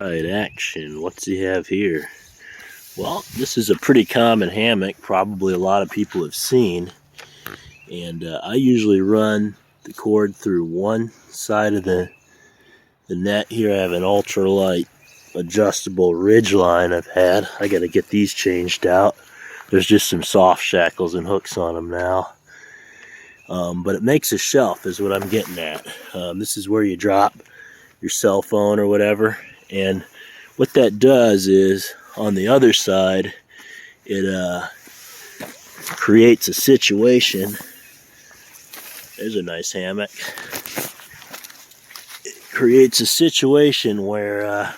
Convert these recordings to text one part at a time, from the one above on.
Right, action. What's he have here? Well, this is a pretty common hammock, probably a lot of people have seen. And I usually run the cord through one side of the net here. I have an ultralight adjustable ridge line I've had. I got to get these changed out. There's just some soft shackles and hooks on them now. But it makes a shelf is what I'm getting at. This is where you drop your cell phone or whatever. And what that does is, on the other side, it creates a situation. There's a nice hammock. It creates a situation where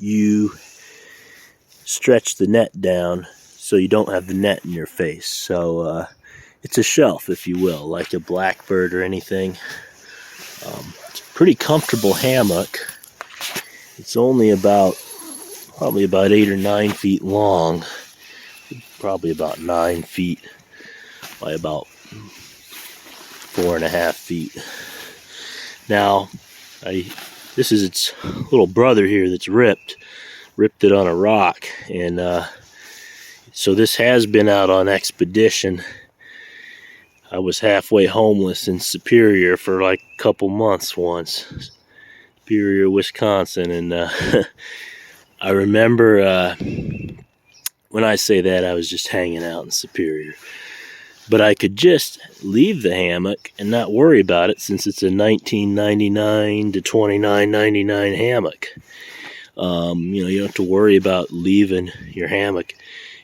you stretch the net down so you don't have the net in your face. So it's a shelf, if you will, like a blackbird or anything. It's a pretty comfortable hammock. It's only probably about 8 or 9 feet long. Probably about 9 feet by about 4.5 feet. Now, this is its little brother here that's ripped it on a rock, and so this has been out on expedition. I was halfway homeless in Superior for like a couple months once. Superior, Wisconsin, and I remember when I say that, I was just hanging out in Superior. But I could just leave the hammock and not worry about it, since it's a $19.99 to $29.99 hammock. You don't have to worry about leaving your hammock.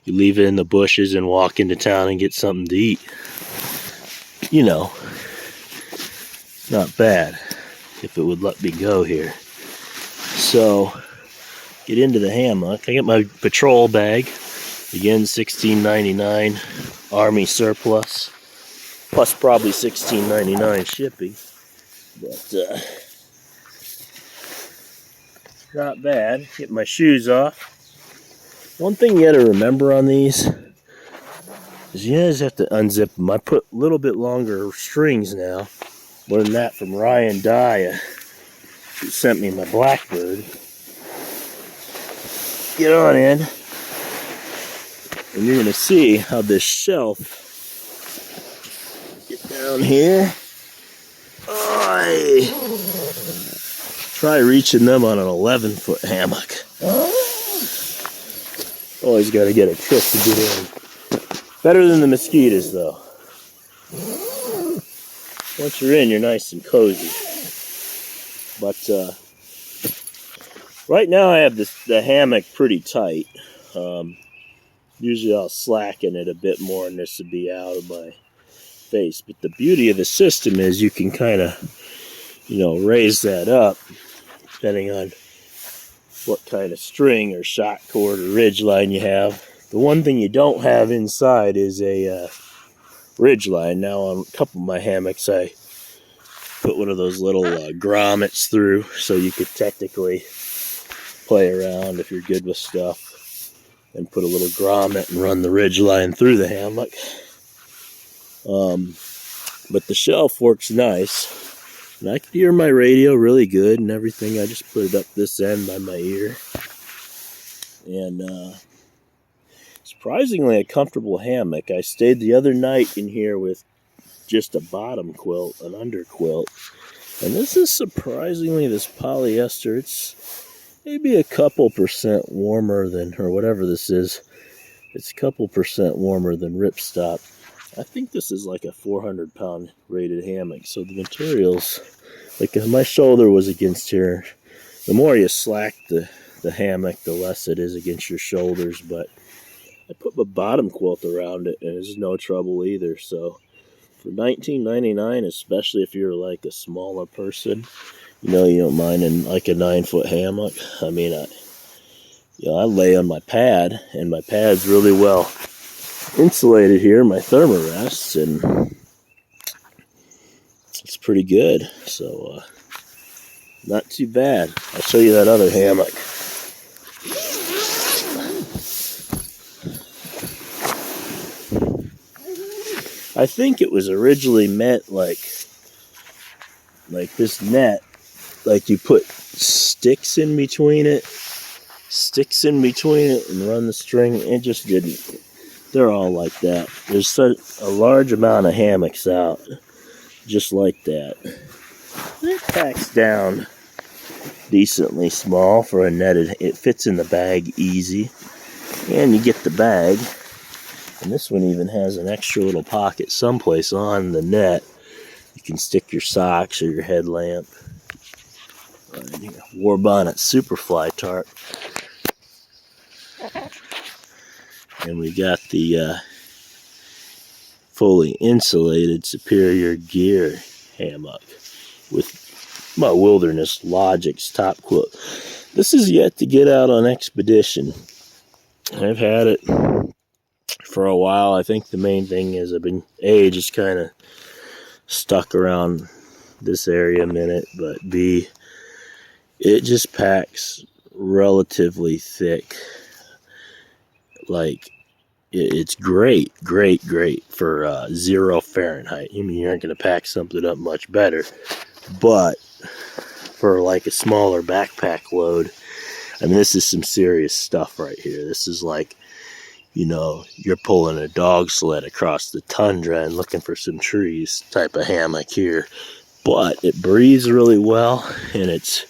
You leave it in the bushes and walk into town and get something to eat. Not bad if it would let me go here. So, get into the hammock. I got my patrol bag. Again, $16.99 Army surplus. Plus probably $16.99 shipping. But, not bad. Get my shoes off. One thing you gotta remember on these is you guys have to unzip them. I put a little bit longer strings now. More than that from Ryan Dye, who sent me my Blackbird. Get on in, and you're gonna see how this shelf. Get down here. Try reaching them on an 11-foot hammock. Always got to get a trick to get in. Better than the mosquitoes, though. Once you're in, you're nice and cozy. But right now I have the hammock pretty tight. Usually I'll slacken it a bit more and this would be out of my face. But the beauty of the system is you can kind of, raise that up depending on what kind of string or shot cord or ridge line you have. The one thing you don't have inside is a ridge line. Now on a couple of my hammocks I put one of those little grommets through, so you could technically play around if you're good with stuff and put a little grommet and run the ridge line through the hammock. But the shelf works nice, and I can hear my radio really good and everything. I just put it up this end by my ear, and surprisingly a comfortable hammock. I stayed the other night in here with just a bottom quilt, an under quilt, and this is surprisingly, this polyester, it's maybe a couple percent warmer than, or whatever this is, it's a couple percent warmer than ripstop. I think this is like a 400-pound rated hammock, so the materials, like my shoulder was against here. The more you slack the hammock, the less it is against your shoulders, but I put my bottom quilt around it and it's no trouble either. So for $19.99, especially if you're like a smaller person, you don't mind in like a 9-foot hammock. I mean, I lay on my pad, and my pad's really well insulated here, my thermarests, and it's pretty good. So not too bad. I'll show you that other hammock. I think it was originally meant like this net like you put sticks in between it and run the string. It just didn't. They're all like that. There's such a large amount of hammocks out just like that. It packs down decently small for a netted. It fits in the bag easy, and you get the bag. And this one even has an extra little pocket someplace on the net. You can stick your socks or your headlamp. War Bonnet Superfly tarp. And we got the fully insulated Superior Gear hammock with my Wilderness Logic's top quilt. This is yet to get out on expedition. I've had it for a while. I think the main thing is I've been just kind of stuck around this area a minute, but B, it just packs relatively thick. Like, it's great for 0 Fahrenheit. I mean, you aren't going to pack something up much better, but for like a smaller backpack load, I mean, this is some serious stuff right here. This is like, you know, you're pulling a dog sled across the tundra and looking for some trees type of hammock here. But it breathes really well, and it's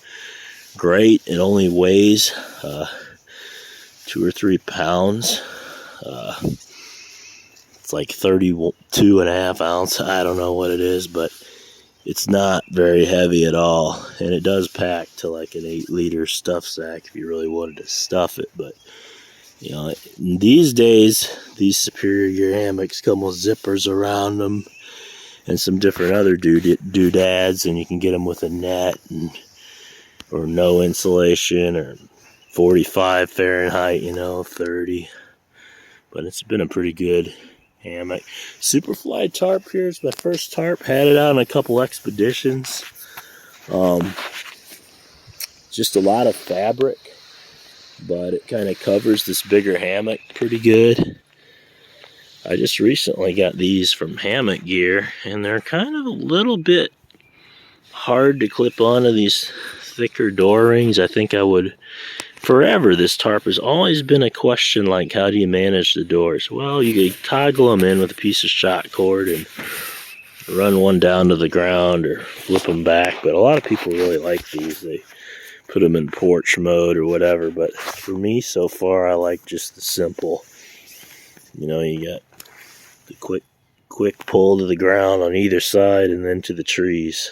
great. It only weighs 2 or 3 pounds. It's like 32.5 ounce. I don't know what it is, but it's not very heavy at all. And it does pack to like an 8-liter stuff sack if you really wanted to stuff it. But, you know, these days, these Superior Gear hammocks come with zippers around them and some different other doodads, and you can get them with a net or no insulation or 45 Fahrenheit, you know, 30. But it's been a pretty good hammock. Superfly tarp here is my first tarp. Had it out on a couple expeditions. Just a lot of fabric, but it kind of covers this bigger hammock pretty good. I just recently got these from Hammock Gear, and they're kind of a little bit hard to clip onto these thicker door rings. I think I would forever. This tarp has always been a question, like, how do you manage the doors? Well, you can toggle them in with a piece of shot cord and run one down to the ground or flip them back, but a lot of people really like these. They put them in porch mode or whatever, but for me so far, I like just the simple. You know, you got the quick pull to the ground on either side and then to the trees.